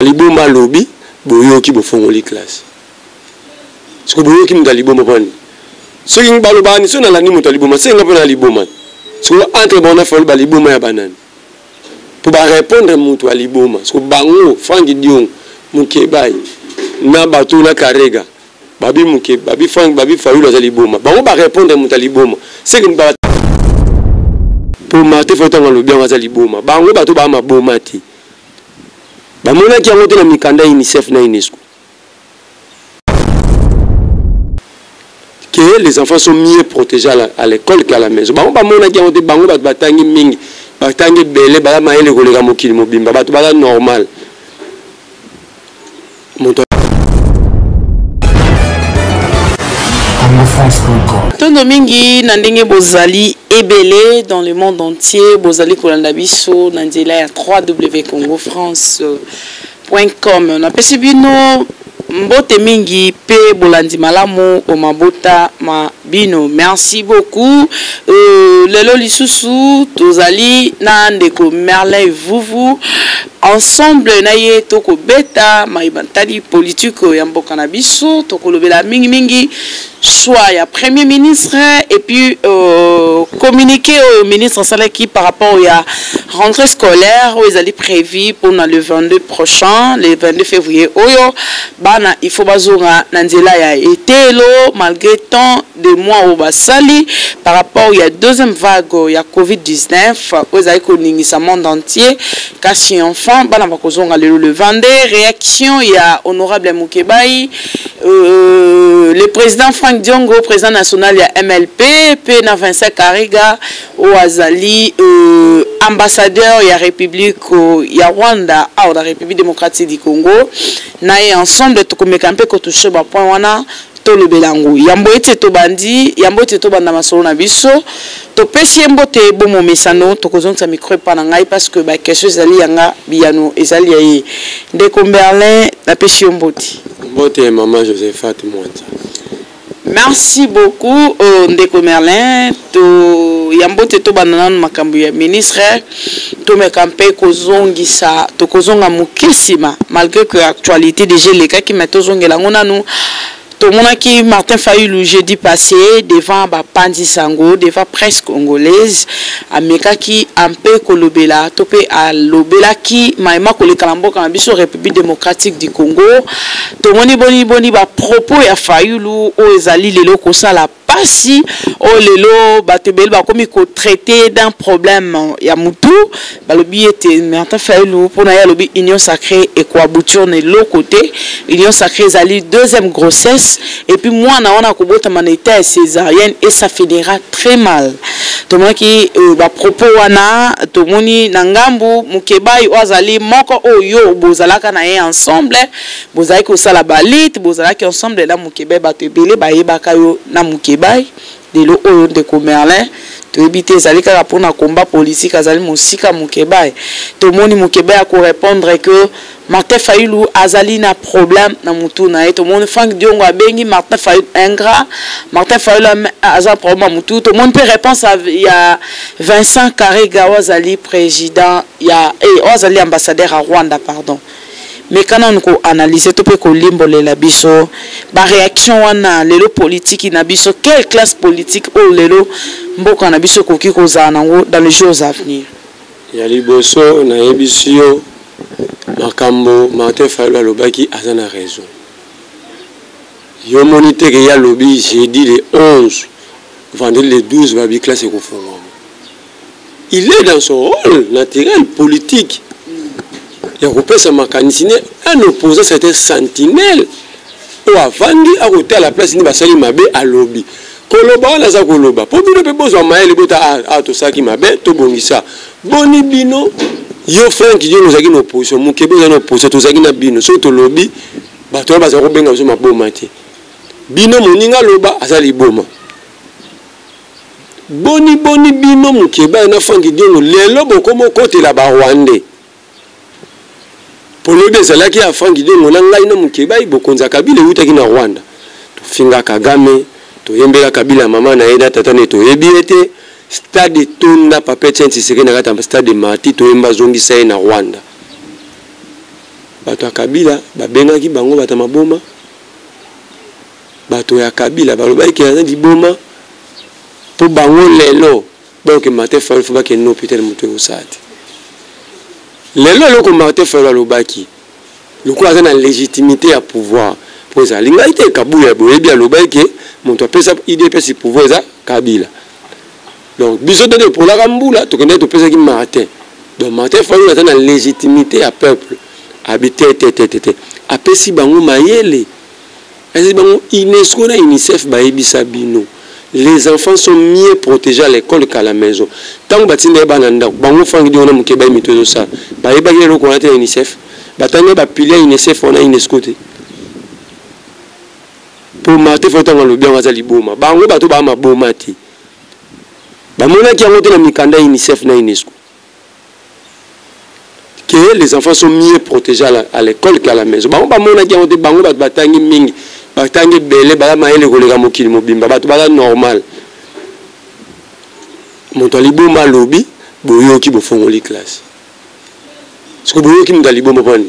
Liboma lobby boyoki bofongoli classe. Ce que boyoki muta liboma bani. Ce qui balobani so na lani muta liboma c'est ngapona liboma. Ce que entre bona fol ba liboma ya banane. Pour ba répondre mutu a liboma. Ce que bango Frank Dion mukebai na bato na karega. Babi muke babi Frank babi Fayulu za liboma. Bango ba répondre muta liboma. C'est que ba pour mater faut tanga lobby za liboma. Bango bato ba maboma ti. Bamona qui a monté la mikanda UNICEF na UNESCO. Que les enfants sont mieux protégés à l'école qu'à la maison. Bamona qui a monté bango batangi mingi, batangi belé, bala maele kolega mokili mobimba, batu bala normal. Tondo mingi nandenge bozali ebele dans le monde entier, bozali kolanda biso nandela ya www.congofrance.com. Na pesi bino mbote mingi pe bolandi malamu o mabota ma bino. Merci beaucoup. Lelo lisusu tozali na ndeko Merlin Vuvu ensemble na ye toko beta maibantali politique ya mboka na biso tokolobela mingi mingi soit ya premier ministre et puis communiquer au ministre Salaki par rapport à rentrée scolaire où ils allaient prévu pour le 22 prochain, le 22 février. Oyo bana il faut bazonga nanzela ya etelo malgré tant de mois au basali par rapport à deuxième vague ya Covid-19 où ils allaient koningisa monde entier kasi enfant bana bakozonga le 22 réaction ya honorable Mukebai le président Frank Diongo, président national ya MLP, pe na Vincent Kariga, ou azali ambassadeur ya République ya Rwanda, ou la République démocratique du Congo, na ensemble to komekampe ko toucher ba point wana to le belangu. Yambo ete to bandi, yambo ete to banda masolo na biso, to pesi mbote bomo mesano to kozonga micro pa na ngai parce que ba question ezali yanga biano ezali ya ndeko Merlin na pesi mbote. Mbote maman Josephat Mwanta. Merci beaucoup Ndeko Merlin to yambote to banana makambu ya ministre to mekampe kozongisa to kozonga mukisima malgré que actualité déjà les cas qui mettent zongela ngona nous tout le monde qui Martin Fayulu jeudi passé devant Bapandi Sango devant presse congolaise ameka qui un peu kolobela topé à lobela qui maima kolekalambo kana biso République démocratique du Congo tout le monde boni ba propos ya Fayulu o ezali lelo ko sala pasi o lelo batebel ba komi ko traiter d'un problème ya mutu balobi était Martin Fayulu pour na ya lobi union sacrée et quoi bouture ne l'autre côté union sacrée ezali deuxième grossesse. Et puis moi, on a un manita césarienne et ça finira très mal. Tout le monde qui va propos wana, tout le monde nangambu, mukebai oazali moko oyo bozalaka na ye ensemble, bozali ko sala balit, bozalaki ensemble là mukebai batebele ba yebaka yo na mukebai de lo oyo de Merlin. To éviter zali kaka pour na combat politique azali musika mukebai. Tout le monde mukebai a ko répondre que Martin Fayulu azali na problème na mutu na tout le monde Frank Diongo abengi Martin Fayulu ingrat Martin Fayulu azali problème mutu tout le monde peut répondre il y a Vincent Kariga azali président il y a azali ambassadeur à Rwanda pardon mais quand on ko analyser to peut ko limbole la biso ba réaction wana lelo politique na biso quelle classe politique o lelo mboka na biso koki ko zana ngo dans les jours à venir ya liboso na ebisio makambo Martin Fayulu alobaki azana raison yo monite que ya lobi jeudi le 11 vendredi le 12 babi classe ko fongo il est dans son rôle naturel politique ya kopesa makanisine un opposant c'était sentinelle ou avandi a côté à la place ni basali mabe a lobby koloba na za koloba po bino pe bozwa maele bota a to saki mabe to bongisa boni bino yo Frank Dion nous zaki no opposition mukebe na opposition to zaki na bino so to lobby bato ba za ko benga zo maboma te bino moninga loba azali boma boni bino mukebe na Frank Dion lelo bokomo kote la ba Rwandais pour le bezala qui a Frank Dion na ngai na mukebe bokonza kabila utaki na Rwanda to finga Kagame to yembela kabila mama na eda tata ne to ebiete stade tonda papete ntiseke na kata stade mati to yemba zongi sai na Rwanda bato ya Kabila babengaki bango bata maboma bato ya Kabila balobaki aza liboma po bango lelo donc Martin Fayulu faut que no peut-être mutu osati lelo loko Martin Fayulu alobaki loko aza na légitimité à pouvoir pour ça linga ite Kabuya boyebi alobaki mutu apesa IDPS pouvoir za Kabila donc biso de pour la rambula to connaître pesa ki Martin donc Martin Fayulu aza na légitimité à peuple habiter tete apesi bango mayele esi bango UNESCO na UNICEF bayebisa bino les enfants sont mieux protégés à l'école qu'à la maison tant que batinde bananda bango fangi diona mukeba mitozo ça bayeba ki loko na UNICEF batanga ba pilier UNICEF on a UNESCO te pour Martin Fayulu tanga lobi ngaza liboma bango bato ba maboma ti bamona ki yango te na mikanda UNICEF na UNESCO que les enfants sont mieux protégés à l'école qu'à la maison. Bango bamona ki yango te bango bato batangi mingi batangi bele bala maele kolega mokili mobimba bato bala normal moto liboma lobi boyoki bofongoli classe siko boyoki moto liboma poni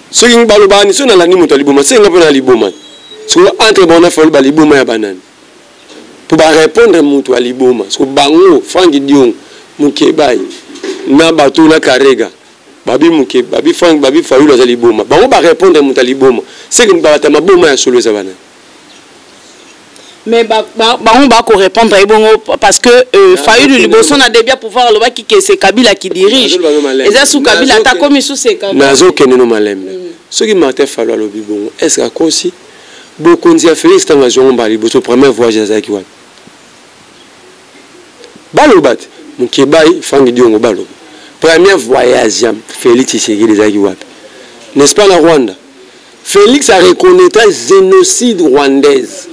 soki balobani so na lani moto liboma senga pona liboma siko entre bona fol ba liboma ya banane pour ba répondre moto liboma siko bango fangi dion mukebai na bato na karega babi muke babi Frank babi Fayulu za liboma bango ba répondre moto liboma c'est que bata maboma ya solo za bana mais bango ba ko répondre ibongo parce que Fayulu liboso na débia pouvoir loba ki que c'est Kabila qui dirige et ça sous Kabila ta comme sous c'est Kabila nazo keneno malembe ce qui Martin Fayulu lobi bongo est-ce que kosi bokonzi ya Félix tanga zonga liboso premier voyage za ki wapi balobat mukebai fangi diongo baloba premier voyage Félix Tshisekedi zaki wapi n'est-ce pas la Rwanda Félix a reconnu un génocide rwandaise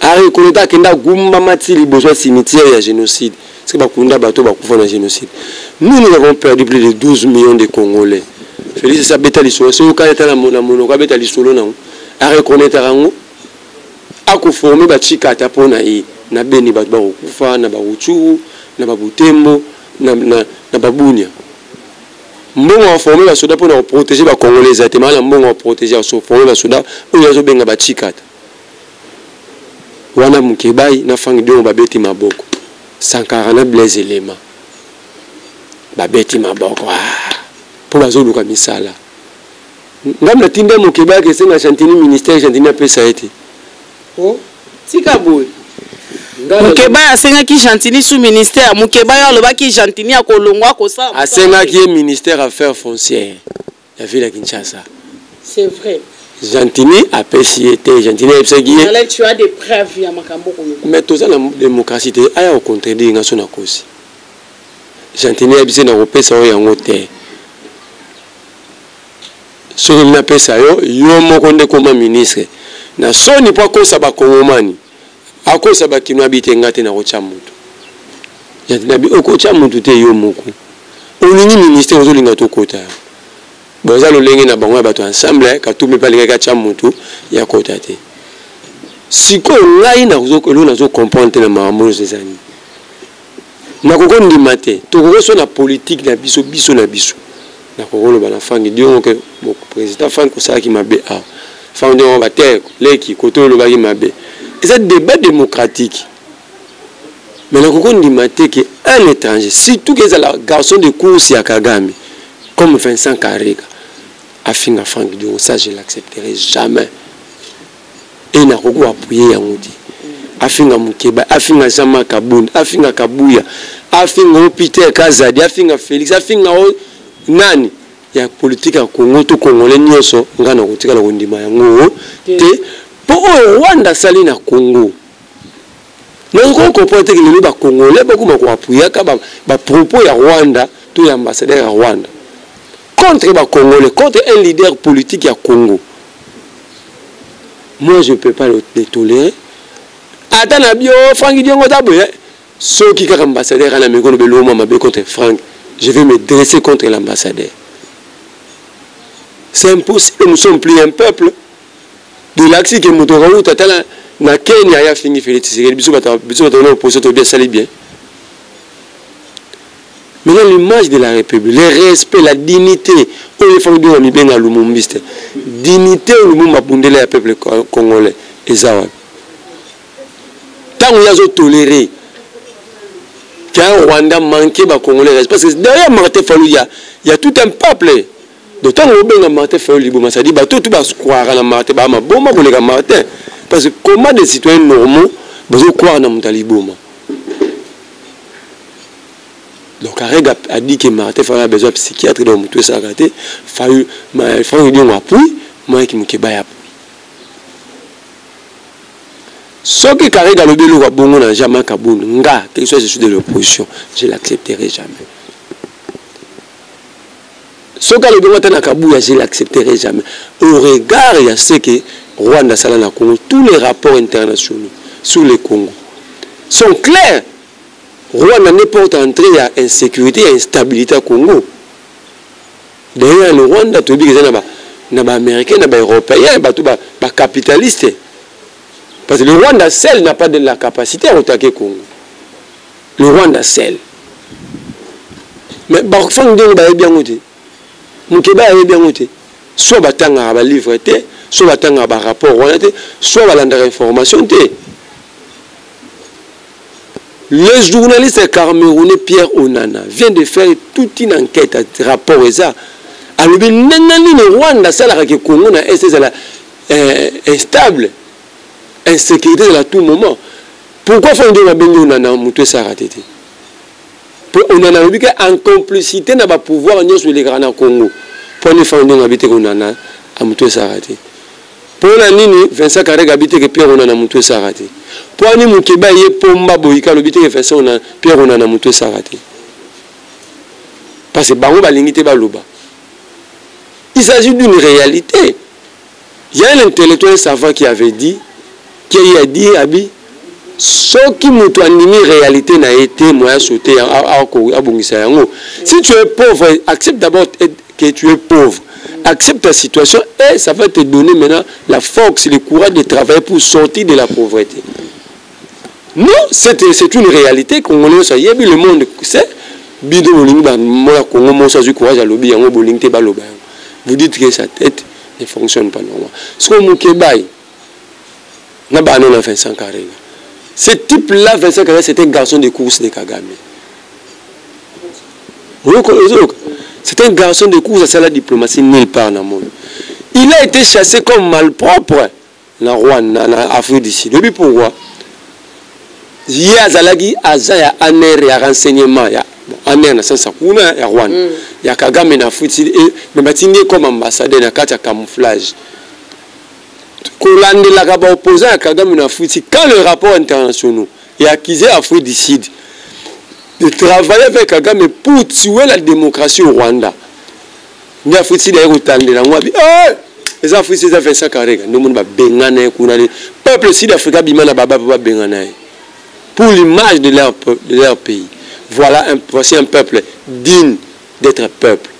a reconnu que Gumba Matili besoin cimetière il y a génocide c'est pas Kunda bateau bakufa na génocide nous avons perdu plus de 12 millions de Congolais Félix sa beta lisolo c'est au cas de la mono ka beta lisolo na a reconnu tarango a ko former ba chikata pona yi na beni bato ba kufa na ba Ruchuru na ba Butembo na Babunia mbongo wa former ba soda pour protéger ba Congolais atement na mbongo wa protéger so former ba soda o yazo benga ba chikata wana mukebai na fangi dio ba beti maboko Sankara na Blaise Lema ba beti maboko pour bazo luka misala ngamna tinde mukebai ke senga chantini ministère chantini pesa ete oh sikaboy Mukeba asenga ki Chantini sous ministère Mukeba aloba ki Chantini akolongwa ko ça asenga ki ministère affaires foncières la ville de Kinshasa c'est vrai Chantini a PCT Chantini ebsegi là tu as des preuves ya makambo ko mais tout ça la démocratie aya au contredire nga sona kosi Chantini ebise na kopesa o yango te so na pesa yo moko nde koma ministre na soni po kosa ba kongomani akosa ba kinwa bitenga te na kocha mutu ya nabi okocha mutu te yo moko oningi ministère ozolinga to kota boza lo lenge na bango bato ensemble ka tumi pa linga cha mutu ya kota te siko ngai na kozokolo na zo comprendre na mambo zezani na kokondi mate to koso na politique na biso na biso na kokolo bana fangi dio ke président Franco Saki mabe a fondé on va terre leki koto lo bagi mabe c'est un débat démocratique mais le Congo dit que un étranger surtout que c'est la garçon de course à Kagame comme Vincent Karega a fini à Franck Dion ça je l'accepterai jamais et n'a pas appuyé à Moudi a fini à Mukeba a fini à Zama Kaboun a fini à Kabuya a fini à Peter Kazadi a fini à Félix a fini à Nani il y a politique à Congo tout Congolais nyoso ngana kotika la kondima yango te pour Rwanda sali na Congo nous comprenons que les Congolais beaucoup appuyer ba propos ya Rwanda tout ambassadeur à Rwanda contre les Congolais contre un leader politique à Congo moi je ne peux pas le tolérer attends na bio Franck Diongo taboye ceux qui sont ambassadeur à la Mégono Beloma mabe contre Franck je vais me dresser contre l'ambassadeur c'est impossible nous sommes plus un peuple de l'axe que Motorou tatala na Kenya ya fini Félix Tshisekedi biso bata na opposition to bien sali bien Maintenant, l'image de la République, le respect, la dignité, dignité au Lumumba peuple congolais, et ça. Tant qu'on a toléré qu'un Rwanda manquait de Congolais, parce que derrière Martin Fayulu, il y a tout un peuple. D'autant que Martin Fayulu, ça dit, tout va se croire à Martin, Martin. Parce que comment des citoyens normaux vont croire dans Martin. Donc, Arega a dit que Martin Fayulu a besoin de psychiatre, donc tout ça a raté. Fayulu, il dit, on appuie, moi qui me kebaya. Ce que Karega le bélo a bon n'a jamais kaboun, nga, quel soit je suis de l'opposition, je ne l'accepterai jamais. Ce que le bélo a kabouya, je ne l'accepterai jamais. Au regard, il y a ce que Rwanda Salana Congo, tous les rapports internationaux sur le Congo sont clairs. Rwanda n'est pas entré à insécurité et instabilité au Congo. D'ailleurs, le Rwanda, tu dis que c'est un Américain, un Européen, un capitaliste. Parce que le Rwanda seul n'a pas de la capacité à attaquer le Congo. Le Rwanda seul. Mais par contre, on va bien noter. Mon Québec est bien noté. Soit on va livrer, soit on va rapport, soit on va rendre information. Le journaliste camerounais Pierre Onana vient de faire toute une enquête à rapport à ça. Alors, le Rwanda seul a que le Congo est instable. Insécurité à tout moment. Pourquoi faut-il on a en complicité n'a pas pouvoir sur les grands Congo. Pour les femmes habiter on a à Moutou Sarate. Pour la nini, Vincent Karega habite que Pierre on a Moutou Sarate. Pour les Moukeba y Pomba Boïka habite que Vincent on a Pierre on a Moutou Sarate. Parce que Bango va limiter Balouba. Il s'agit d'une réalité. Il y a un intellectuel savant qui avait dit, qui a dit, Abi, ce qui m'a animé réalité n'a été moi sauté à Bongissa. Si tu es pauvre, accepte d'abord que tu es pauvre. Accepte ta situation et ça va te donner maintenant la force et le courage de travailler pour sortir de la pauvreté. Non, c'est une réalité congolaise. Ça y est, le monde sait. Vous dites que sa tête ne fonctionne pas normalement. Ce que Moukébaï, Vincent Karega. Ce type-là, Vincent Karega, c'était un garçon de course de Kagame. C'est un garçon de course à la diplomatie nulle part dans le monde. Il a été chassé comme malpropre dans Rwanda, en Afrique du Sud. Depuis pourquoi? Il y a Zalagi, Azaya, Aner, il y a renseignement, il y a Aner, il y a Rwanda. Il y a Kagame en Afrique du Sud, mais il y a comme ambassadeur, il y a camouflage. Quand le rapport international est accusé à Afrique du Sud de travailler avec Kagame pour tuer la démocratie au Rwanda. Les Africains Sud les Africains ont fait ça carré. Le peuple sud-africain pour l'image de leur pays. Voici un peuple digne d'être peuple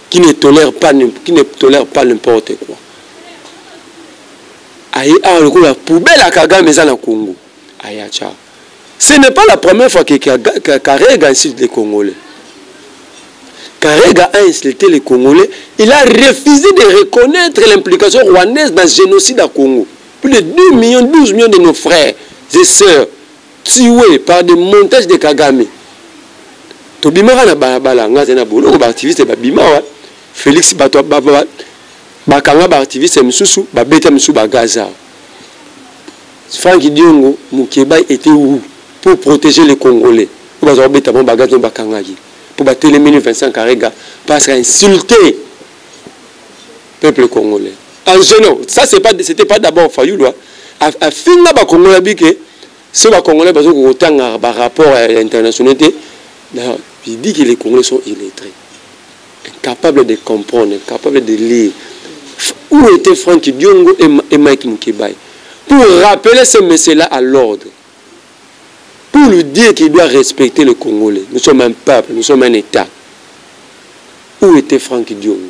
qui ne tolère pas n'importe quoi. La poubelle à Kagame dans le Congo. Ce n'est pas la première fois que Karega insulte les Congolais. Karega a insulté les Congolais. Il a refusé de reconnaître l'implication rwandaise dans le génocide à Congo. Plus de 12 millions de nos frères et sœurs tués par des montages de Kagame. Tobimara na balabala nga zena bolo ba activiste ba bimawa Félix Bakanga ba activiste msusu ba beta msusu ba Gaza. Franck Diongo Moukébaï était où pour protéger les Congolais. Pour ba beta ba Gaza ba Kangaki. Pour ba téléminer Vincent Karega parce qu'il a insulté le peuple congolais. En général, ça c'était pas d'abord Fayulu. A finna ba Congolais biké ce ba Congolais ba zo tanga ba rapport international. Il dit que les Congolais sont illettrés, incapables de comprendre, incapables de lire. Où était Franck Diongo et Mike Moukébaï pour rappeler ce monsieur-là à l'ordre, pour lui dire qu'il doit respecter le Congolais. Nous sommes un peuple, nous sommes un État. Où était Franck Diongo?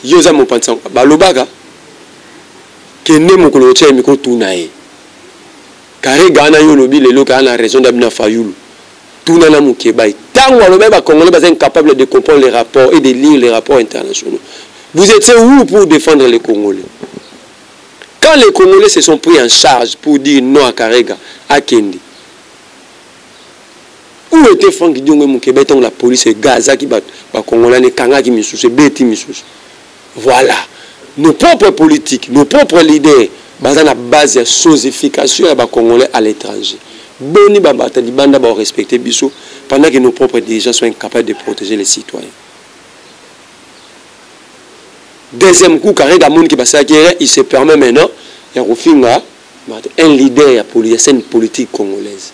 Yosa Mopansan, Balobaga, qui est né mon colotier et Miko Tounae. Karega na yo lobi lelo ka na raison d'abna Fayulu. Tout na Moukébaï. Tant que les Congolais sont incapables de comprendre les rapports et de lire les rapports internationaux. Vous étiez où pour défendre les Congolais? Quand les Congolais se sont pris en charge pour dire non à Karega, à Kendi, où était Franck Diongo Moukébaï, la police et Gaza qui bat les Congolais, les Kanga qui missoussent, Beti missoussent. Voilà. Nos propres politiques, nos propres leaders, basés la base de sosification des Congolais à l'étranger. Boni Babata di Banda va respecter Bissot pendant que nos propres dirigeants sont incapables de protéger les citoyens. Deuxième coup, Karega Moun qui va s'acquérir, il se permet maintenant, il y a un leader pour la scène politique congolaise.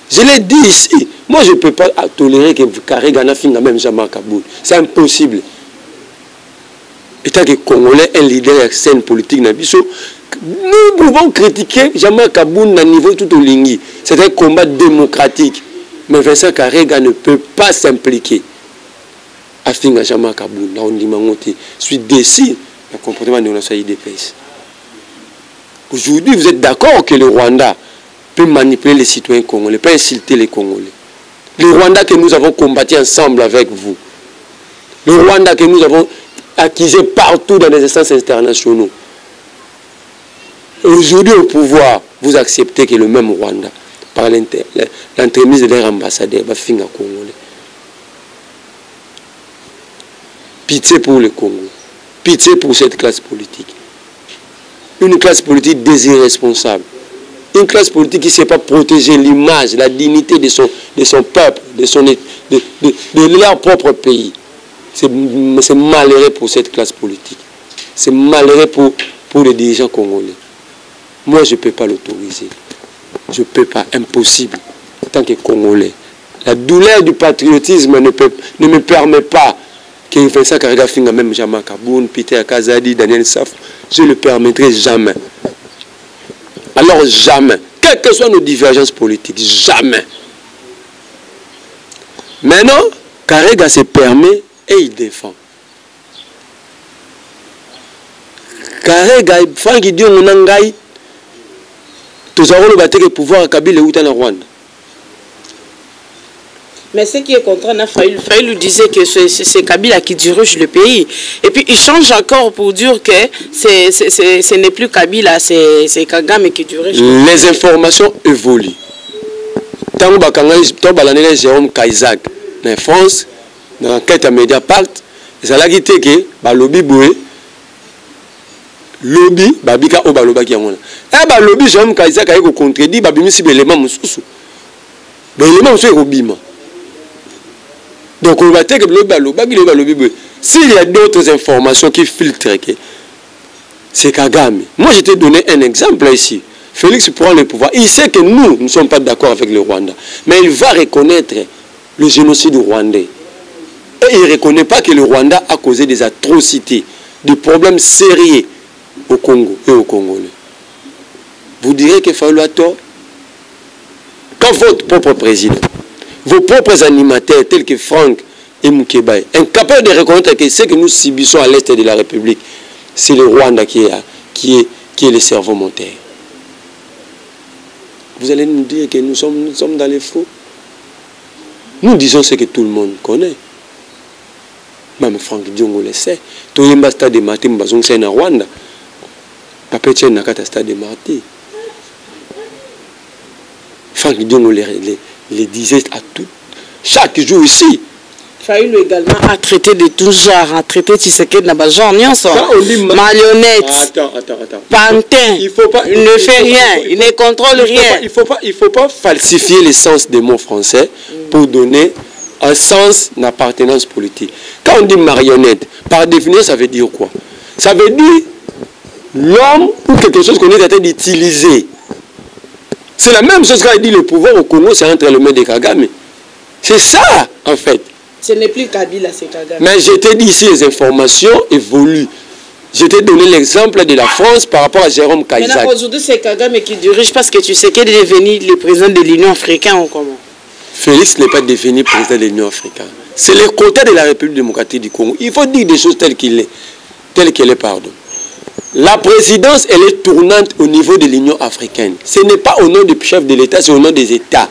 Je l'ai dit ici, moi je ne peux pas tolérer que Karega n'a fini même jamais Kaboul. C'est impossible. Étant que Congolais, un leader de la scène politique, nous pouvons critiquer Jean-Marc Kaboun à niveau tout au Lingui. C'est un combat démocratique. Mais Vincent Karega ne peut pas s'impliquer. Afin Jean-Marc Kaboun, là on dit je suis déçu du comportement de notre IDPS. Aujourd'hui, vous êtes d'accord que le Rwanda peut manipuler les citoyens congolais, peut insulter les Congolais. Le Rwanda que nous avons combattu ensemble avec vous. Le Rwanda que nous avons accusé partout dans les instances internationaux. Aujourd'hui au pouvoir, vous acceptez que le même Rwanda, par l'entremise de leur ambassadeur, va finir à Congolais. Pitié pour le Congo. Pitié pour cette classe politique. Une classe politique désirresponsable. Une classe politique qui ne sait pas protéger l'image, la dignité de son peuple, de leur propre pays. C'est malheureux pour cette classe politique. C'est malheureux pour les dirigeants congolais. Moi, je ne peux pas l'autoriser. Je ne peux pas, impossible, en tant que Congolais. La douleur du patriotisme ne me permet pas que Vincent Karega finga même Jean-Marc Kaboun, Peter Kazadi, Daniel Saf. Je ne le permettrai jamais. Alors jamais, quelles que soient nos divergences politiques, jamais. Maintenant, Karega se permet et il défend. Karega, Franck Diongo Nangai, tous avons le pouvoir à Kabila ou en Rwanda. Mais ce qui est contraire, Faïlou disait que c'est Kabila qui dirige le pays. Et puis il change encore pour dire que ce n'est plus Kabila, c'est Kagame qui dirige. Les informations évoluent. Tant que Jérôme Kaisak, en France, dans l'enquête à Mediapart, ça a dit que lobby boué, lobby, babika o baloba qui amona. Eh lobby Jérôme Kaisak a contredit, babimisi l'élément mususu. L'élément mususu est robima. Donc on va dire que s'il y a d'autres informations qui filtrent, c'est Kagame. Moi je t'ai donné un exemple ici. Félix prend le pouvoir. Il sait que nous ne sommes pas d'accord avec le Rwanda. Mais il va reconnaître le génocide rwandais. Et il ne reconnaît pas que le Rwanda a causé des atrocités, des problèmes sérieux au Congo et aux Congolais. Vous direz que Faïlou a tort? Quand votre propre président, vos propres animateurs tels que Franck et Moukébaï, incapables de reconnaître que ce que nous subissons à l'est de la République, c'est le Rwanda qui est le cerveau moteur. Vous allez nous dire que nous sommes dans les faux? Nous disons ce que tout le monde connaît. Même Franck Diongo le sait. Tout le monde stade de Marty Mbazong c'est en Rwanda. Papa tient nakata stade de Marty. Franck Diongo les disait à tout, chaque jour ici. Faïlou également a traité de tout genre, a traité Tshisekedi dans le genre, marionnette, pantin, il ne fait rien, il ne contrôle rien. Il ne faut pas falsifier l'essence des mots français pour donner un sens d'appartenance politique. Quand on dit marionnette, par définition, ça veut dire quoi? Ça veut dire l'homme ou quelque chose qu'on est en train d'utiliser. C'est la même chose quand il dit le pouvoir au Congo, c'est entre les mains de Kagame. C'est ça, en fait. Ce n'est plus Kabila, c'est Kagame. Mais je t'ai dit ici, les informations évoluent. Je t'ai donné l'exemple de la France par rapport à Jérôme Kaisak. Maintenant, aujourd'hui, c'est Kagame qui dirige parce que tu sais qu'il est devenu le président de l'Union africaine ou comment? Félix n'est pas devenu président de l'Union africaine. C'est le côté de la République démocratique du Congo. Il faut dire des choses telles qu'elle est, pardon. La présidence, elle est tournante au niveau de l'Union africaine. Ce n'est pas au nom du chef de l'État, c'est au nom des États.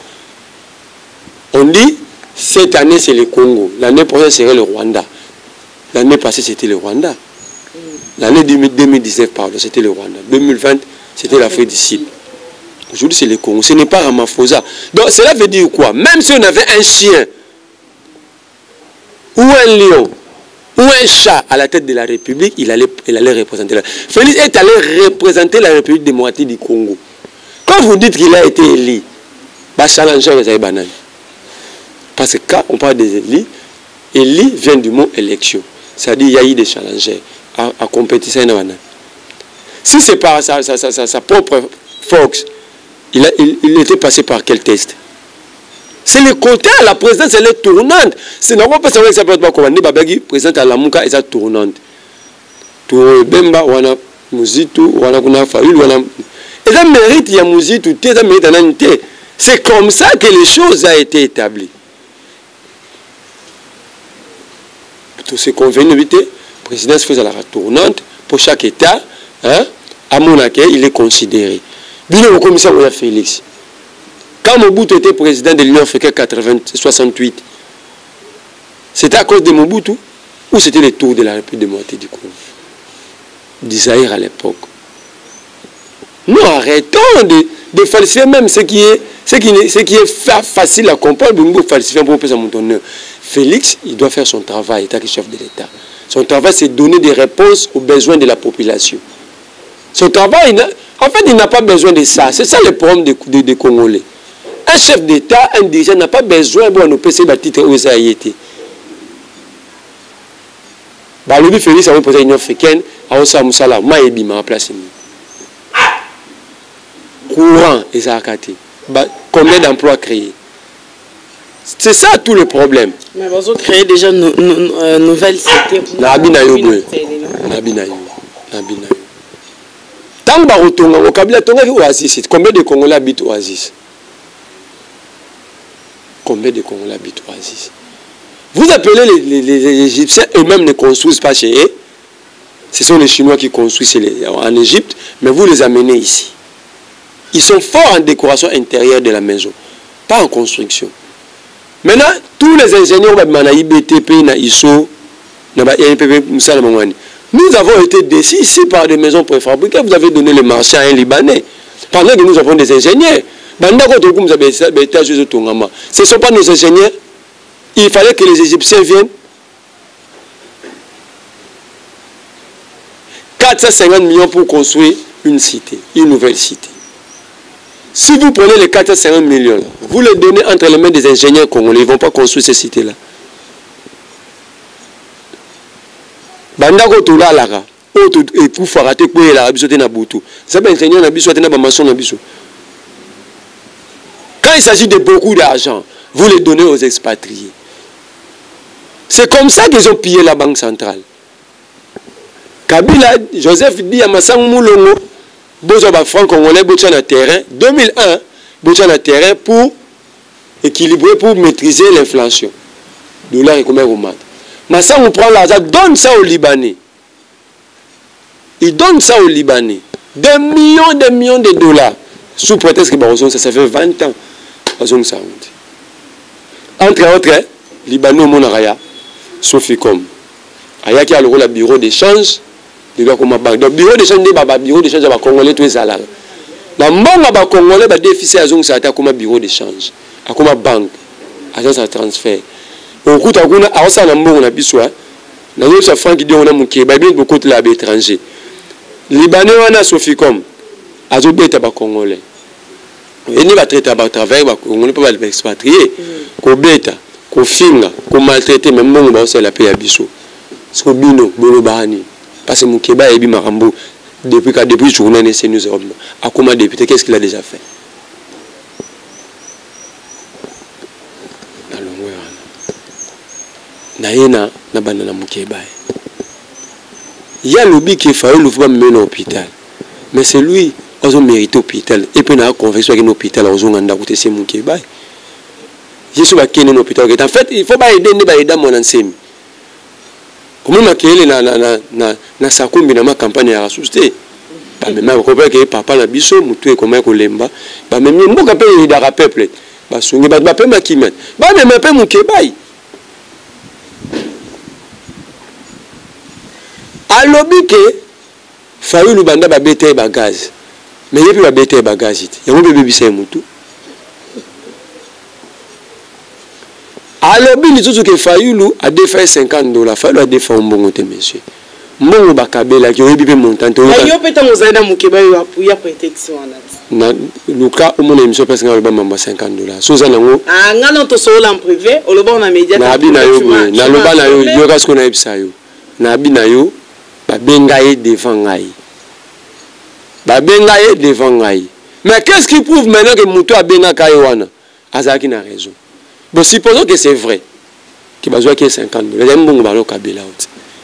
On dit, cette année, c'est le Congo. L'année prochaine, serait le Rwanda. L'année passée, c'était le Rwanda. L'année 2019, pardon, c'était le Rwanda. 2020, c'était l'Afrique du Sud. Aujourd'hui, c'est le Congo. Ce n'est pas Ramaphosa. Donc, cela veut dire quoi? Même si on avait un chien, ou un lion, ou un chat à la tête de la République, il allait représenter la... Félix est allé représenter la République démocratique du Congo. Quand vous dites qu'il a été élu, bah, challenger les bananes. Parce que quand on parle des élus, élu vient du mot élection. C'est-à-dire qu'il y a eu des challengers à compétition. Si c'est par sa propre force, il était passé par quel test? C'est le côté à la présidence, elle est tournante. C'est normal parce que ça peut pas commander Babagi présidente à la Mouka et ça tournante. Tout Bemba wana Muzitu wana kuna Fayul wana et ça mérite ya Muzitu ça mérite ananité. C'est comme ça que les choses ont été établies. Tout ce qu'on vient d'éviter, présidence faisait la tournante pour chaque État, hein, à Monaco, il est considéré. Bien le commissaire Félix. Quand Mobutu était président de l'Union africaine en 68, c'était à cause de Mobutu ou c'était le tour de la République démocratique du Congo, d'Isaïr à l'époque? Non, arrêtons de falsifier même ce qui est facile à comprendre. Falsifier pour mon honneur. Félix, il doit faire son travail, étant que chef de l'État. Son travail, c'est donner des réponses aux besoins de la population. Son travail, en fait, il n'a pas besoin de ça. C'est ça le problème des Congolais. Un chef d'État, un dirigeant n'a pas besoin de nous passer le titre où ça a été. Le Félix a reposé l'Union africaine, a aussi Moussala, Maïbi m'a placé. Courant, et ça a caté. Combien d'emplois créés? C'est ça tout le problème. Mais vous avez créé déjà une nouvelle cité. Tant que Oasis, combien de Congolais habitent Oasis? Combien de Congolais habitent Oasis? Vous appelez les Égyptiens, eux-mêmes ne construisent pas chez eux. Ce sont les Chinois qui construisent en Égypte, mais vous les amenez ici. Ils sont forts en décoration intérieure de la maison, pas en construction. Maintenant, tous les ingénieurs, nous avons été déçus ici par des maisons préfabriquées. Vous avez donné le marché à un Libanais. Pendant que nous avons des ingénieurs. Ce ne sont pas nos ingénieurs. Il fallait que les Égyptiens viennent. 450 millions pour construire une cité, une nouvelle cité. Si vous prenez les 450 millions, vous les donnez entre les mains des ingénieurs congolais, ils ne vont pas construire ces cités-là. Bandako tola lara, auto et pour faire rater quoi la bisoté na butu. Ça ben ingénieur na bisoté na bamaçon na biso. Quand il s'agit de beaucoup d'argent, vous les donnez aux expatriés. C'est comme ça qu'ils ont pillé la banque centrale. Kabila, Joseph dit à Massang Moulongo, besoin de francs congolais, besoin de terrain. 2001, besoin de terrain pour équilibrer, pour maîtriser l'inflation. Dollar et combien au mat. Massang on prend l'argent, donne ça aux Libanais. Il donne ça aux Libanais. Des millions de dollars. Sous prétexte que ça fait 20 ans. Entre autres, Libanais Monaraya, Soficom. Aya qui a le rôle de bureau d'échange. Donc, bureau d'échange, bureau d'échange, à Congolais, tous les salariés. Dans le monde, les Congolais, les déficits, ils ont comme bureau d'échange, comme banque, agence de transfert. Au coup, on a ça dans le monde, on a besoin. Dans le franc qui dit on a mon Québec, beaucoup de l'étranger. Libanais, on a Soficom, ils ont des Congolais. Ils ne traiter pas travail, on ne peut pas les expatrier. Qu'on bêta, qu'on finga, qu'on maltraite, même bon, on va la paix à Bissot. C'est que Bino, Bolobani. Parce que mon Québec est Marambo depuis le journée de ces nous hommes. À comment député, qu'est-ce qu'il a déjà fait? Naïna, na banana mon Québec. Il y a lobby qui fait le faire mener à l'hôpital. Mais c'est lui qui a mérité l'hôpital. Et puis on a convaincu que l'hôpital a coûté c'est mon Québec. Je suis à l'hôpital. En fait, il faut pas aider mon ancien. Comment makelele na sakumbi na ma campagne ya rasusté. Ba même ko que papa na biso mutu e comment ko lemba. Ba même mboka pe idara peuple. Ba sungi ba pe makimet. Ba même pe mukebai. Alobi ke Fayulu banda ba bete ba gaz. Mais yepi ba bete ba gaz iti. Yango bebe bisa mutu. Alobi li tutu ke Fayulu a défait $50. Fayulu a défait mbongo te monsieur. Mbongo bakabela ki oyebi pe montante. Yo peta mozaina mukeba yo apuya protection na luka omona émission parce que ba mamba $50. Soza nango. Ah ngana to sola en privé, o loba na média. Na bina yo na loba na yo yo kasko na ebisa yo. Na bina yo ba benga ye devant ngai. Ba benga ye devant ngai. Mais qu'est-ce qui prouve maintenant que Moutou a benga Kaiwana? Azaki na raison. Bon, supposons que c'est vrai. Qui va jouer qui $50. Il y a un bon ballon Kabila.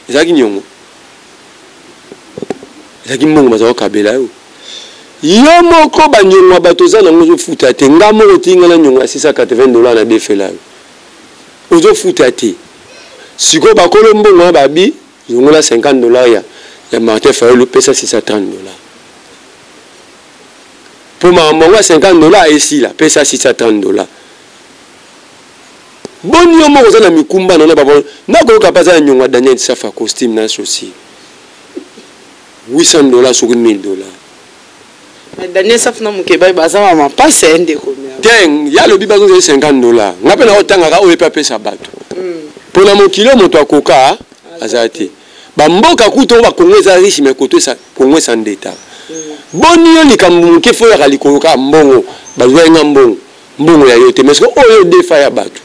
Il y a un bon ballon Kabila. Il y a un bon ballon Batoza dans le foot à terre. Ngamo otinga na nyonga $680 na defela. Ozo foot à terre. Si ko ba kolombo na babi, yongola $50 ya Martin Fayulu pesa $630. Pour ma maman $50 ici là, pesa $630. Bon yo mo na mikumba na baba na ko kapaza nyonga Daniel Safa costume na sosi $800 sur $1000. Mais Daniel Safa na mukeba baza mama passe ende ko ten ya lobi bazo $50 ngape na otanga ka oyepa pesa bato pour na mokilo moto akoka azati ba mboka kuto ba kongeza riche mais koto sa kongeza ndeta boni yo likambu ke fo ya kalikoka mbongo bazwa mbongo ya yote mais ko oyo defa ya bato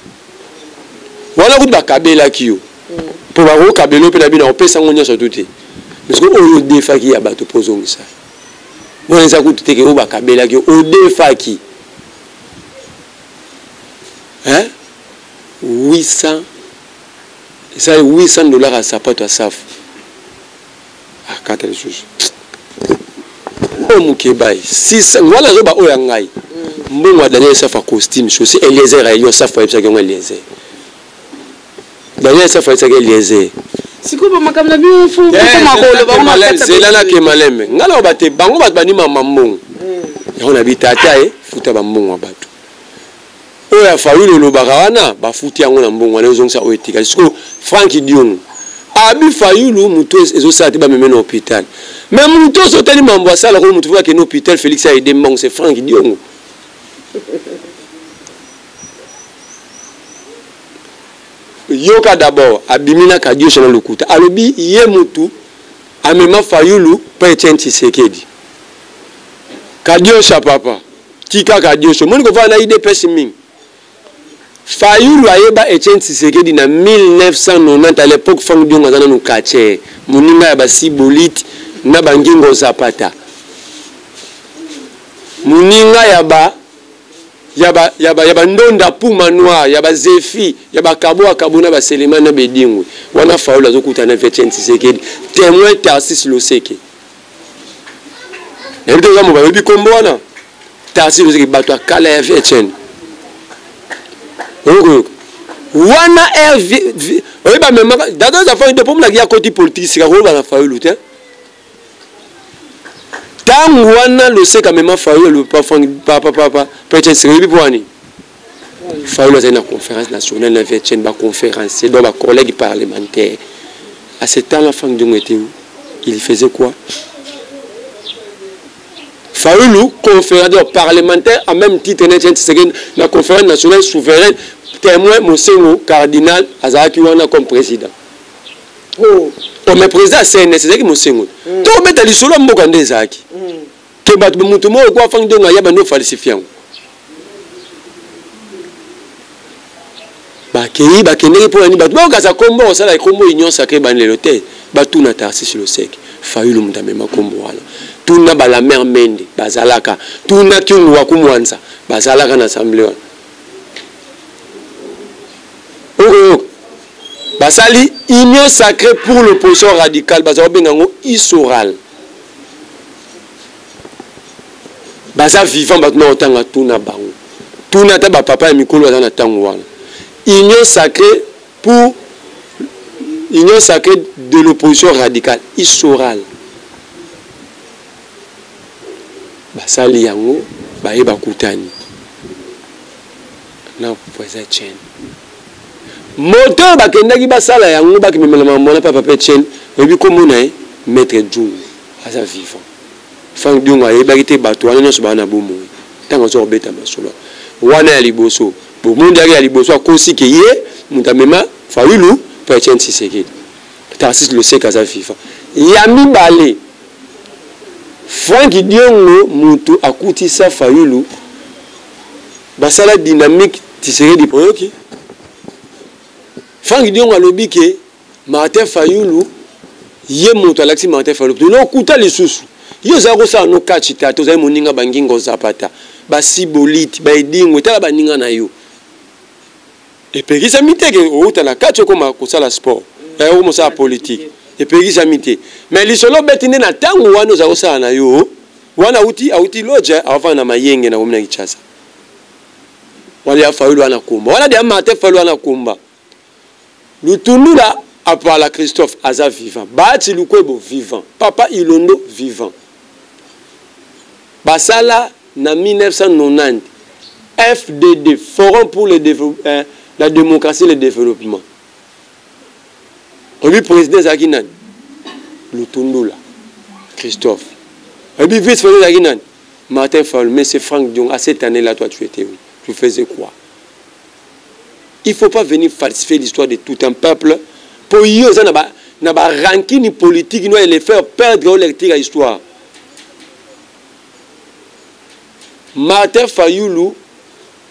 voilà vous bakabela kiyo pour ba kabelo pe na bina opesa ngonya so tuti parce que o defa ki ya bato pozongisa bon ça coûte que o bakabela kiyo o defa ki hein 800 ça $800 à sapato à saf ah quatre choses o mukebai 600 voilà zo ba o ya ngai mbongo Daniel Safa costume chaussée Eliezer yo Safa epsa ke Eliezer Daniel Safa epsa ke Eliezer siko ba makamna bi fu ko makolo ba ma zela na ke malembe ngala ba te bango ba bani mama mbongo ya na bitata futa ba mbongo bato o ya Fayulu lo bakawana ba futi yango na mbongo na ezongisa o etika siko Frank Dion abi Fayulu muto ezo sati ba meme na hôpital mais muto so tani mambo sala ko muto ke na hôpital Félix a aidé mbongo c'est Frank Dion yoka d'abord abimina kadio chez le kuta alobi ye mutu amema Fayulu pa Etienne Tshisekedi kadio cha papa tika kadio so moni ko va na ide pessiming Fayulu ayeba Etienne Tshisekedi na 1990 à l'époque Frank Dion azana no kache muninga ya basibolite na bangingo Zapata muninga yaba ndonda puma noir yaba zefi yaba kabo akabona ba selema na bedingwe wana Fayulu azokuta na Etienne Tshisekedi témoin Tarsis Loseke ebito za mo ba bi kombo wana Tarsis Loseke bato akala ya Etienne wana oyiba même dans za fa de pour la côté politique sika ko ba na Fayulu te tant wana le sait quand même Fayulu papa peut-être c'est lui pour ani Fayulu a une conférence nationale na Etienne ba conférence dans ba collègue parlementaire à ce temps la fin de était où il faisait quoi Fayulu conférence parlementaire en même titre na conférence nationale souveraine témoin Monsengo cardinal azaki wana comme président oh mais président c'est qui Monsengo to mettre li solo mboka ndezaki ke bato mutu mo ko afang donga ya bando falsifiant ba keneli pour ani bato ba kaza kombo sala kombo union sacrée ban lelote ba tuna Tarsis Loseke Fayulu mtamema kombo wala tuna bala mère mende bazalaka tuna kingu wa kumwanza bazalaka na assemblée basali union sacrée pour l'opposition radicale baza bengango isoral baza vivant batna otanga tuna bango tuna ta ba papa ya mikolo baza na tango wana union sacrée pour union sacrée de l'opposition radicale, Isoral. Basali yango, baeba kutani. Na poeza chaîne. Moteur bakendaki basala yango bakimemela mona papa chaîne, ebi komona maître Djou, asa vivant. Frank Dion a ebakite bato wana nyonso bana bomo. Tanga zo beta masolo. Wana ya liboso. Bo monde ya liboso akosi ke ye, mutamema Fayulu pour chaîne Tshisekedi. Tarsis le sait asa vivant. Yami balé. Frank Diongo mutu akutisa Fayulu basala dynamique Tshisekedi poyoki. Frank Diongo alobi ke Martin Fayulu ye mutu alaksi Martin Fayulu. No kuta lisusu. Yo za kosa no kachita to za moninga bangingo zapata. Ba sibolite ba edingo tala baninga na yo. Et puis ça miteke o tala kacho koma kosala sport. Ya o mosa politique. Et puis ça mité. Mais li solo betine na tango wana za kosa na yo. Wana auti loja avant na mayenge na omna kichasa. Wala ya Fayulu wana kumba. Wala dia Martin Fayulu wana kumba. Lutunula apala Christophe aza vivant. Bati Lukwebo vivant. Papa Ilondo vivant. Basala na 1990 FDD Forum pour le la démocratie et le développement. Obi président Zakinan Lutundula Christophe. Obi vice-président Zakinan Martin Fayulu. Mais c'est Frank Dion. À cette année-là, toi tu étais où? Tu faisais quoi? Il ne faut pas venir falsifier l'histoire de tout un peuple pour y avoir un ranking politique et les faire perdre l'histoire. Martin Fayulu,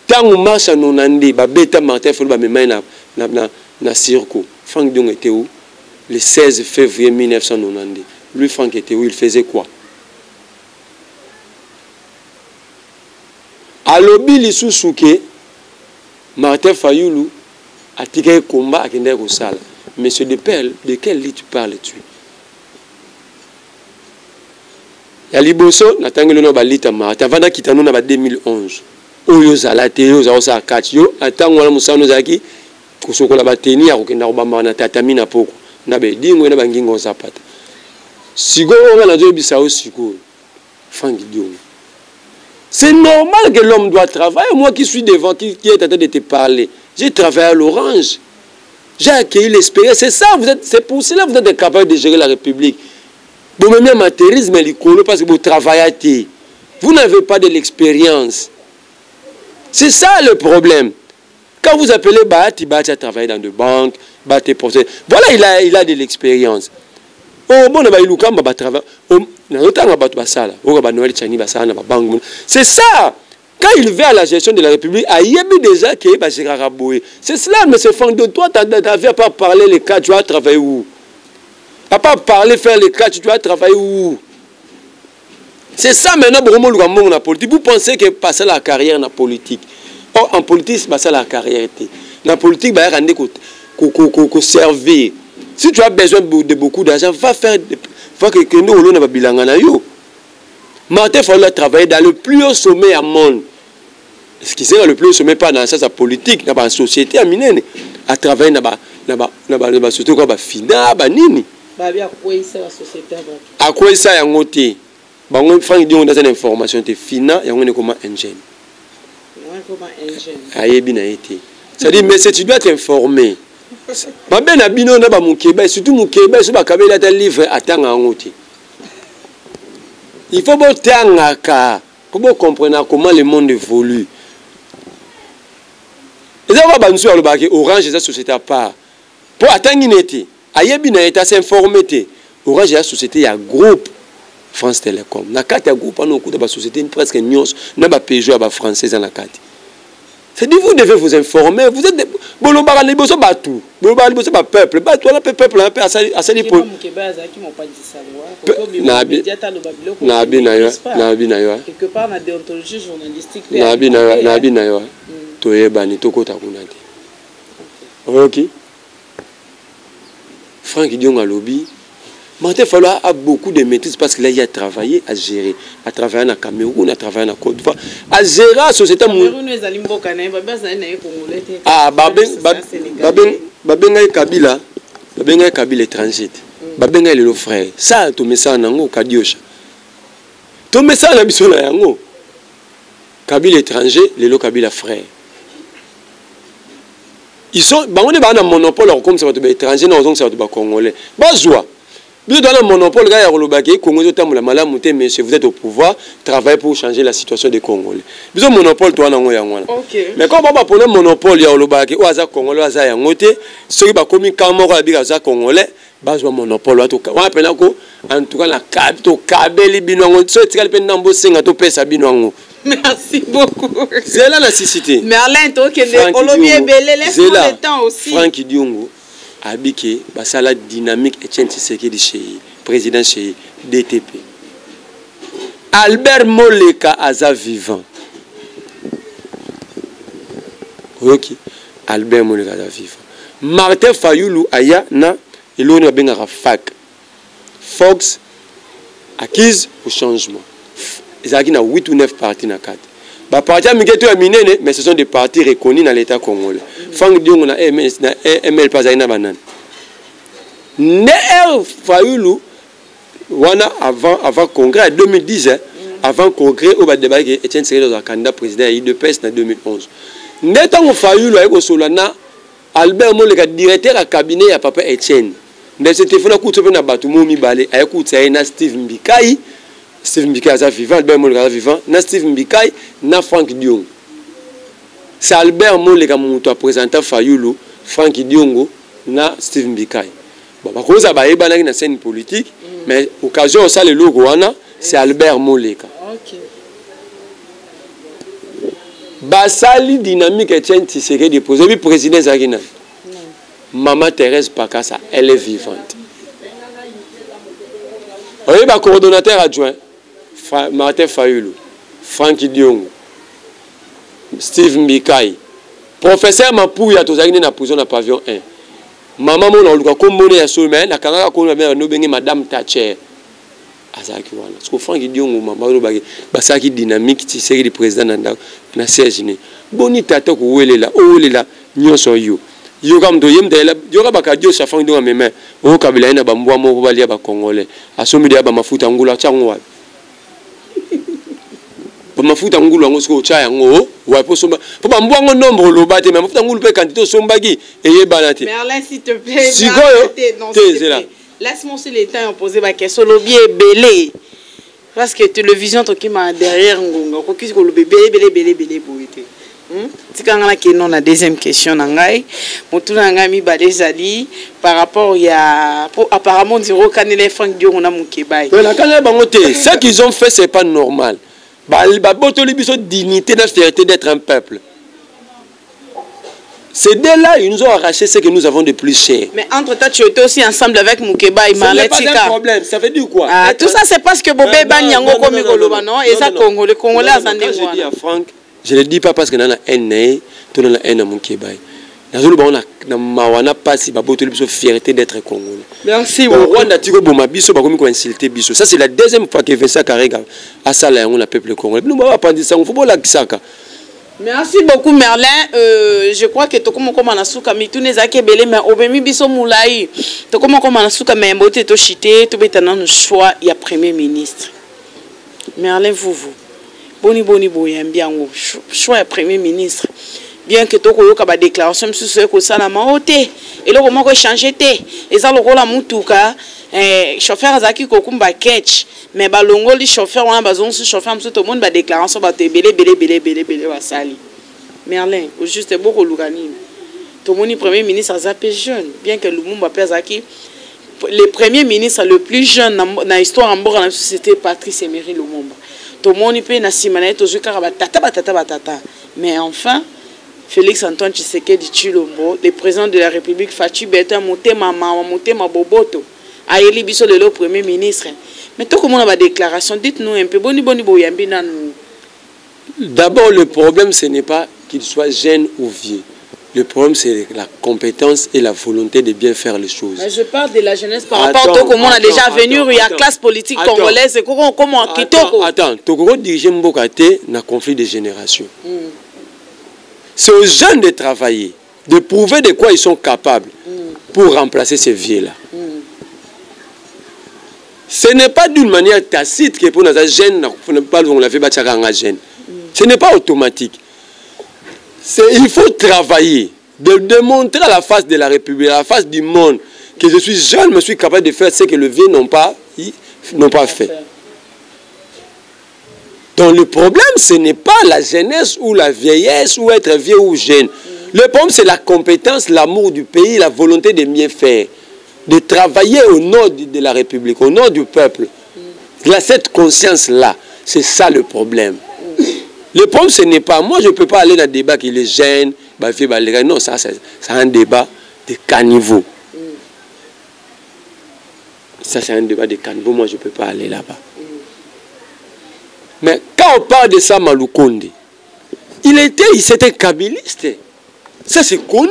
tant que marche à Nonandé, bêta Martin Fayulu, na circo. Frank Dion était où? Le 16 février 1990. Lui, Frank était où? Il faisait quoi? À l'obi Lissousouke, Martin Fayulu a tiré un combat à Kender Roussal. Monsieur de quel lit tu parles-tu? Ya liboso natangelo no balita Martin vanda kitano na ba 2011. Oyo zala te yo za osa katio atango na musano zaki kusokola bateni ya kokenda obamba na tatami na poko na be dingo na bangingo zapata. Sigo on a zo bisao sigo. Frank Dion. C'est normal que l'homme doit travailler. Moi qui suis devant, qui est en train de te parler, j'ai travaillé à l'Orange. J'ai accueilli l'espérance. C'est ça, c'est pour cela que vous êtes capable de gérer la République. Vous même matérialisme parce que vous travaillez. Vous n'avez pas de l'expérience. C'est ça le problème. Quand vous appelez Bahati, Bahati a travaillé dans des banques, Bahati procès. Voilà, il a de l'expérience. Oh bon, il va travailler. C'est ça. Quand il vient à la gestion de la République, il y a déjà qui va gérer Raboué. C'est cela, mais c'est fond de toi, tu n'avais pas parlé les cas, tu vas travailler où? Tu n'as pas parlé, faire les cas, tu vas travailler où? C'est ça maintenant, pour la politique. Vous pensez que passer la carrière dans la politique. Or, en politique, c'est passer la carrière. Dans la politique, il faut servir. Si tu as besoin de beaucoup d'argent, va faire. Faut que nous, on a bilan na yo. Martin Fayulu travailler dans le plus haut sommet à monde. Ce qui c'est le plus haut sommet pas dans sa politique, dans la société à minene, à travailler dans la société quoi ba fina ba nini. Ba bien quoi ça la société avant. À quoi ça ya ngoté. Ba ngom Frank Dion dans une information te fina ya ngone comment ingénieur. Ouais comment ingénieur. Ayebi na été. Ça dit mais si tu dois t'informer. Ba ben na bino na ba mukeba surtout mukeba so ba kabela ta livre atanga ngoté. Il faut bien comprendre comment le monde évolue. Et ça va bansu à l'obaki Orange et sa société à part. Pour attendre une été, ayebi na état s'informer. Orange et la société il y a groupe France Télécom. Na carte groupe on a ba société presque nyons na ba Peugeot ba français dans la carte. C'est dit vous devez vous informer. Vous êtes bolobara liboso batou. Bolobara liboso ba peuple. Ba toi la peuple un peu à ça pour quelque part la déontologie journalistique OK. Frank Dion a lobby. Martin Fayulu a beaucoup de maîtrise parce qu'il a travaillé à gérer, à travailler en Cameroun, à travailler en Côte d'Ivoire, à gérer la société. Ah, Babenga Kabila, babenga Kabila étranger babenga le frère ça to message nango kadiosha to message na biso na yango Kabila étranger lelo Kabila frère ils sont ba on est ba na monopole comme ça ba étranger na ozong ça ba congolais bazwa bien dans le monopole gars ya kolobaki Congo zotamula malamu te mais vous êtes au pouvoir travaillez pour changer la situation des Congolais biso monopole toi na ngo ya ngwana mais quand ba pona monopole ya kolobaki o aza Congolais aza ya ngote ceux ba komi kamoko ya bika aza Congolais bazwa monopole wato wa pena ko en tout cas la capito kabeli binwango so etikali pe nambo senga to pesa binwango. Merci beaucoup. C'est la nécessité. Merlin to kende olobi ebele laisse le temps aussi. Franck Diongo Abike, la dynamique Etienne Tshisekedi chez président chez DTP. Albert Moleka aza vivant. Ok. Albert Moleka aza vivant. Martin Fayulu aya na eloni benga fac. Fox acquise au changement. Ils ont 8 ou 9 partis na 4. Ba parti amiketo ya minene mais ce sont des partis reconnus dans l'état congolais. Franck Diongo na ML Pazaina banane. Ne Fayulu wana avant congrès en 2010 avant congrès au bas débat que Etienne Tshisekedi a candidat président à IDPS en 2011. Ne tango Fayulu ayeko solana Albert Moleka directeur à cabinet ya papa Etienne. Ne c'était fona kutope na batu momi balé ayeko tsaye na Steve Mbikai aza vivant, Albert Moleka aza vivant, na Steve Mbikai, na Franck Diongo. C'est Albert Moleka qui a présenté Fayulu, Franck Diongo, na Steve Mbikai. Bon, par contre, ça va être dans la scène politique, mais occasion ça le logo, c'est Albert Moleka. Ok. Basali dynamique Etienne Tshisekedi déposé le président Zagina. Maman Thérèse Pakassa, elle est vivante. Oui, le coordonnateur adjoint. Martin Fayulu, Franck Diongo, Steve Mbikai, professeur Mapouya, tozali na prison na pavillon 1. Maman mon oluka kombone ya semaine na kanga ko na no bengi madame Thatcher. Azaki wana. Parce que Franck Diongo mama lo bagi basaki dynamique ti série du président na siège ni. Boni tata ko welela, o welela nyonso yo. Yo kam to yem dela, yo ka bakadio sa Franck Diongo meme. O kabila ina ba mbwa mo balia ba congolais. Asomi dia ba mafuta ngula tsango mafuta ngulu yango siko cha yango wa po somba po ba mbwango nombre lobate mais mafuta ngulu pe candidat sombagi eyebana te. Merlin s'il te plaît. Laisse-moi aussi les temps poser ma question lobi belé parce que télévision to ki ma derrière ngonga ko ki ko lobi belé boité. Tikanga na keno na deuxième question na ngai motuna ngai mi badezali par rapport ya apparemment zéro kanele Franck Diongo na Mukebai. Mais la kanele bango te ce qu'ils ont fait c'est pas normal. Botoli biso dignité et la fierté d'être un peuple. Ces deux-là, ils nous ont arraché ce que nous avons de plus cher. Mais entre-temps, tu étais aussi ensemble avec Mukeba et Marley Tika. Ce n'est pas un problème, ça veut dire quoi? Ah, tout ça, c'est parce que Bobé Banyango comme Goloba, non? Et ça, Congolais, Congolais, quand je dis à Franck, je ne le dis pas parce que dans la haine, tu as la haine à Mukeba. On a pas si Botoli biso fierté d'être Congolais. Merci beaucoup. Rwanda tiko boma biso ba komi ko insulter biso. Ça c'est la deuxième fois que Vincent Karega a ça là on le peuple congolais. Nous va pas dire ça, on faut pas la kisaka. Merci beaucoup Merlin. Je crois que tokomo koma na suka mitune zake belé mais obemi biso mulai. Tokomo koma na suka mais mbote to chité to betana no choix ya premier ministre. Merlin vous. Boni boyambi yango choix ya premier ministre. Bien que tu aies une déclaration sur ce que ça n'a pas été, et là comment changer té, et ça le rôle à mutuka, chauffeur zaki kokumba catch, mais balongo li chauffeur on a besoin de chauffeur tout le monde ba déclaration ba te belé wasali. Merlin, au juste beaucoup l'organisme. Tout le monde premier ministre a zappé jeune, bien que Lumumba pezaki, le premier ministre le plus jeune dans l'histoire en bord de la société Patrice Emery Lumumba. Tout le monde peut na simana to zuka batata, mais enfin Félix Antoine Tshisekedi Tshilombo, le président de la République, Fatou Beta, Motema Boboto, Ayeli Biso, le premier ministre. Mais tout comment on a la déclaration, dites-nous un peu, D'abord, le problème, ce n'est pas qu'il soit jeune ou vieux. Le problème, c'est la compétence et la volonté de bien faire les choses. Mais je parle de la jeunesse par rapport à comment on a déjà venu, il y a classe politique congolaise, comment Attends, Tokoro dirige Mbokate dans conflit de génération. C'est aux jeunes de travailler, de prouver de quoi ils sont capables. pour remplacer ces vieux-là. Ce n'est pas d'une manière tacite que pour nous jeunes, on l'a fait jeune. Ce n'est pas automatique. Il faut travailler, de démontrer à la face de la République, à la face du monde, que je suis jeune, je suis capable de faire ce que les vieux n'ont pas fait. Donc le problème, ce n'est pas la jeunesse ou la vieillesse, ou être vieux ou jeune. Le problème, c'est la compétence, l'amour du pays, la volonté de mieux faire. De travailler au nom de la République, au nom du peuple. Là, cette conscience-là, c'est ça le problème. Le problème, ce n'est pas... Moi, je ne peux pas aller dans le débat qu'il est jeune, non, ça, c'est un débat de caniveau. Ça, c'est un débat de caniveau. Moi, je ne peux pas aller là-bas. Mais quand on parle de ça, Maloukonde, c'était kabiliste. Ça, c'est connu.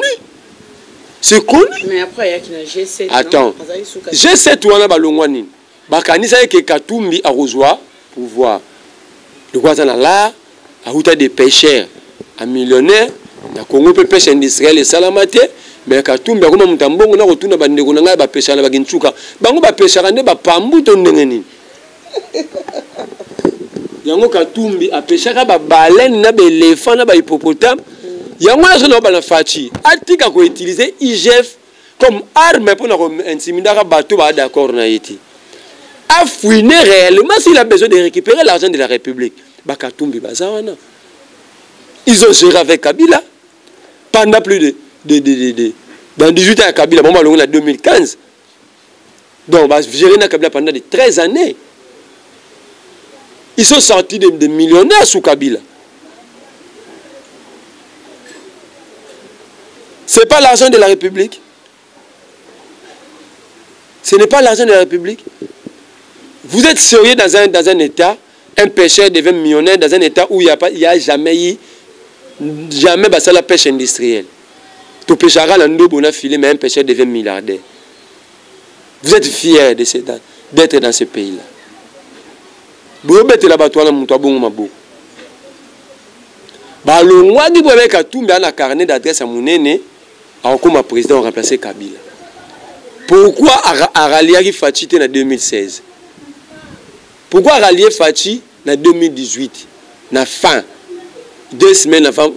C'est connu. Mais après, il y a G7. Attends. G7, on a balongwani. Bakanisa et que Katumbi a reçu pouvoir. Le quoi ça là, a eu des pêcheurs, un millionnaire, na Congo peut pêcher industriel et salamate, mais Katumbi a comme un tambon, on a retourné à Bandegonanga, ba pêcher à la Baginchuka. Bango ba pêcher à ne ba pambu ton nengeni. Yango Katumbi a pêché à ba baleine, na ba éléphant, na ba hippopotame. Yango na zona ba na fachi. Atika ko utiliser IGF comme arme pour intimider les bateaux, d'accord, on a été. A fouiner réellement s'il a besoin de récupérer l'argent de la République. Bakatumbi Bazawana. Ils ont géré avec Kabila pendant plus de dans 18 ans à Kabila, bon, en 2015. Donc, bah, géré avec Kabila pendant 13 années. Ils sont sortis de millionnaires sous Kabila. Ce n'est pas l'argent de la République. Ce n'est pas l'argent de la République. Vous êtes sérieux dans un État, un pêcheur devient millionnaire dans un État où il n'y a jamais eu la pêche industrielle. Tout pêcheur à l'endroit on a filé, mais un pêcheur devient milliardaire. Vous êtes fiers d'être dans ce pays-là. Vous êtes là-bas, vous moi, je vais Katumbi à la carnet d'adresse à mon aîné, comme président, remplacer Kabila. Pourquoi Aralia Fachi en 2016? Pourquoi Aralia Fachi en 2018? Na fin, 2 semaines avant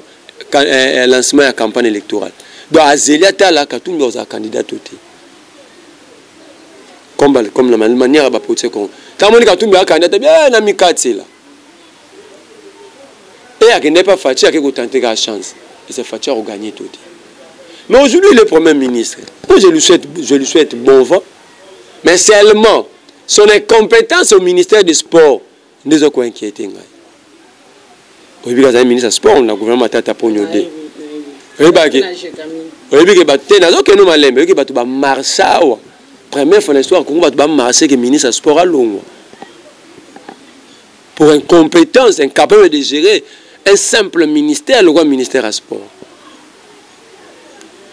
le lancement de la campagne électorale. Donc, Azélia Tala Katumbi est un candidat. Comme la manière de poser comme. Quand on Katumbi est un candidat, bien, on a mis 4 là. Et il n'est pas Fachi qui a tenté la chance. Et c'est Fachi qui a gagné tout. Mais aujourd'hui, le Premier ministre, moi, je lui souhaite bon vent. Mais seulement, son incompétence au ministère des Sports nous a inquiété. Oui, parce que le ministre des Sports, le gouvernement a tapé pour nous. Oui, parce que nous avons marché. Première fois dans l'histoire, nous avons marché que le ministre des Sports a long. Pour incompétence, incapable de gérer un simple ministère, le ministère des Sports.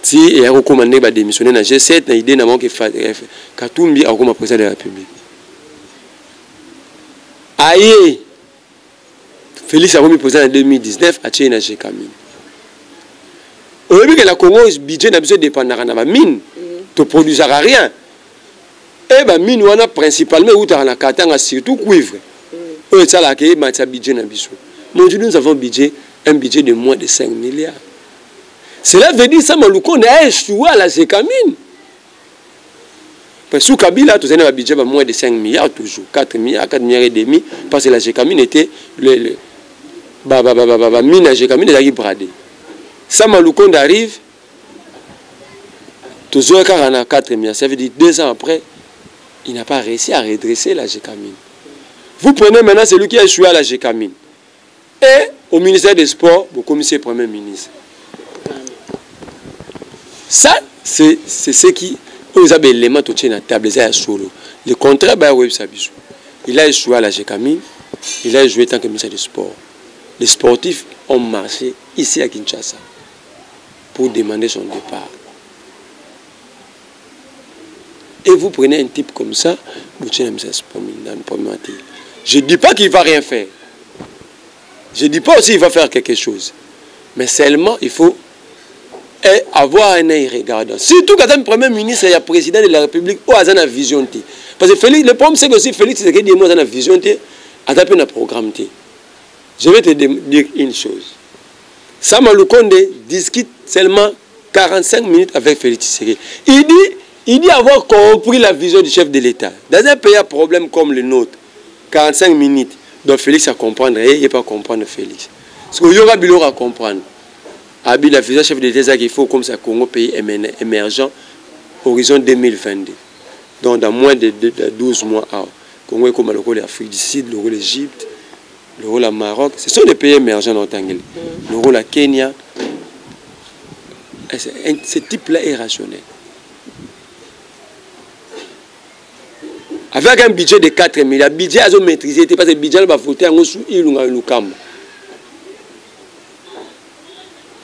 Si il a recommandé de démissionner dans G7, il a l'idée que Katumbi a comme président de la République. Aïe, Félix a remis président en 2019 à Tchéna G-Kamine. Au début, le Congo, le budget n'a besoin de dépendre de la mine. Tu ne produiras rien. Et la mine, on a principalement surtout cuivre. Et ça, là, c'est un budget. Mais aujourd'hui, nous avons un budget de moins de 5 milliards. Cela veut dire que Maloukonde a échoué à la G-Kamine. Sous Kabila, tu as un budget de moins de 5 milliards, toujours 4 milliards, 4 milliards et demi, parce que la G-Kamine était mine à G-Kamine est bradée. Ça, Maloukonde arrive, toujours 4 milliards. Ça veut dire 2 ans après, il n'a pas réussi à redresser la G-Kamine. Vous prenez maintenant celui qui a échoué à la G-Kamine. Et au ministère des Sports, vous commissaire Premier ministre. Ça, c'est ce qui... Vous avez l'élément tout tient à la table, le contraire, il a échoué à la G-Kamine, il a échoué en tant que ministre des Sports. Les sportifs ont marché ici à Kinshasa pour demander son départ. Et vous prenez un type comme ça, vous tenez un sport. Je ne dis pas qu'il ne va rien faire. Je ne dis pas aussi qu'il va faire quelque chose. Mais seulement, il faut et avoir un œil regardant. Surtout quand un premier ministre et un président de la République ou a une vision. Parce que Félix, le problème c'est que si Félix c'est que dit moi une vision, a tapé un programme. Je vais te dire une chose. Sama Lukonde discute seulement 45 minutes avec Félix Tshisekedi. Il dit avoir compris la vision du chef de l'État. Dans un pays à problème comme le nôtre, 45 minutes, donc Félix à comprendre, et il n'est pas comprendre Félix. Parce qu'il y aura Bilor à comprendre. Abi la vision du chef de l'État qu'il faut comme ça, Congo, pays émergent, horizon 2022. Donc dans moins de 12 mois, Congo est comme l'Afrique du Sud, l'Égypte, le Maroc, ce sont des pays émergents dans l'Anglais. Le Kenya, ce type-là est rationnel. Avec un budget de 4 milliards, le budget a maîtrisé, parce que le budget va voter en sous il ou Lukam.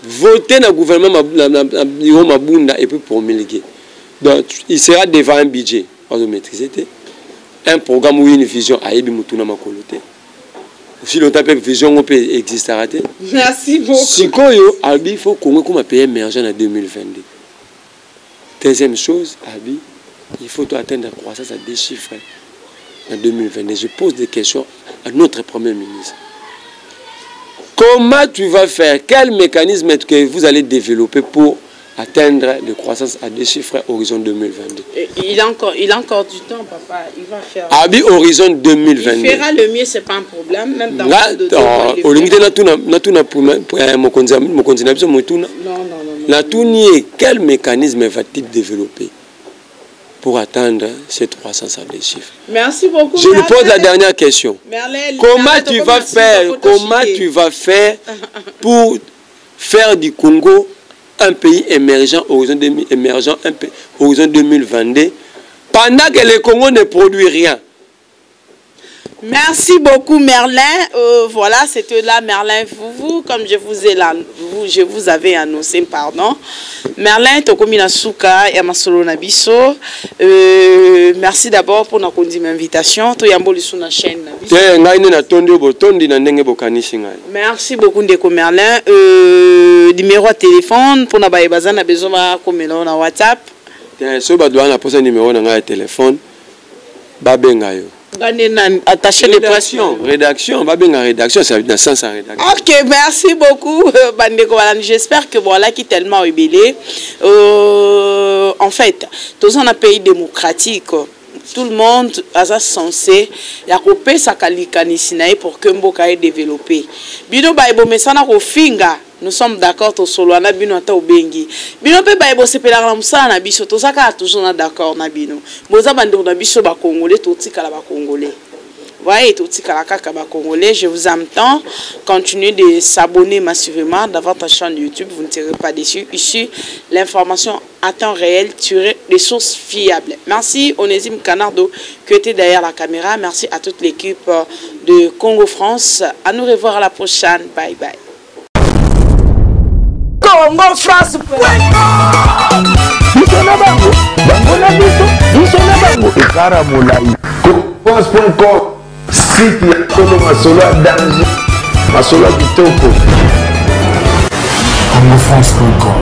Voter dans le gouvernement Mabunda et puis promulguer. Donc il sera devant un budget à maîtriser, un programme ou une vision à Ebi Mutuna Makolote. Si longtemps que vision peut exister. Merci beaucoup. Si il faut qu'on ait pays émergent en 2022. Deuxième chose, Abi, il faut atteindre la croissance à 2 chiffres en 2022. Je pose des questions à notre Premier ministre. Comment tu vas faire? Quel mécanisme que vous allez développer pour atteindre la croissance à 2 chiffres horizon 2022? Il a encore du temps, papa. Il va faire. Abi horizon 2022. Il fera le mieux, c'est pas un problème. Même dans le quel mécanisme va-t-il développer pour atteindre cette croissance à 2 chiffres? Merci beaucoup. Je lui pose la dernière question. Comment tu vas faire pour faire du Congo un pays émergent, horizon 2022, pendant que le Congo ne produit rien? Merci beaucoup Merlin. Voilà, c'était là Merlin vous comme je vous avais annoncé, pardon. Merlin Tokomina Souka et Masolo Nabiso. Merci d'abord pour notre invitation. Merci beaucoup Ndeko Merlin. Numéro de téléphone pour n'avoir besoin de WhatsApp. Si vous avez un numéro de téléphone, babengayo. Attaché les pressions. Rédaction, rédaction, ça veut dire sans rédaction. Ok, merci beaucoup, Bandeko. J'espère que voilà qui est tellement ébélé. En fait, dans un pays démocratique, tout le monde est censé y accompagner sa qualité pour que Mboka ait développé. Bino baibo mesana ko finga. Nous sommes d'accord to solo na bino ata obengi. Bino pe baibo sepela na musala na biso to saka toujours d'accord na bino. Boza bando na biso ba congolais to tika la ba congolais. Voyez tout tika la kaka ba congolais, je vous attends. Continuez de s'abonner massivement dans votre chaîne YouTube, vous ne serez pas déçus. Ici, l'information à temps réel tirée des sources fiables. Merci Onésime Canardo qui était derrière la caméra. Merci à toute l'équipe de Congo France. À nous revoir à la prochaine. Bye bye. Congo France. Site ya Congo Masolo danger. Masolo kitoko. Congo France.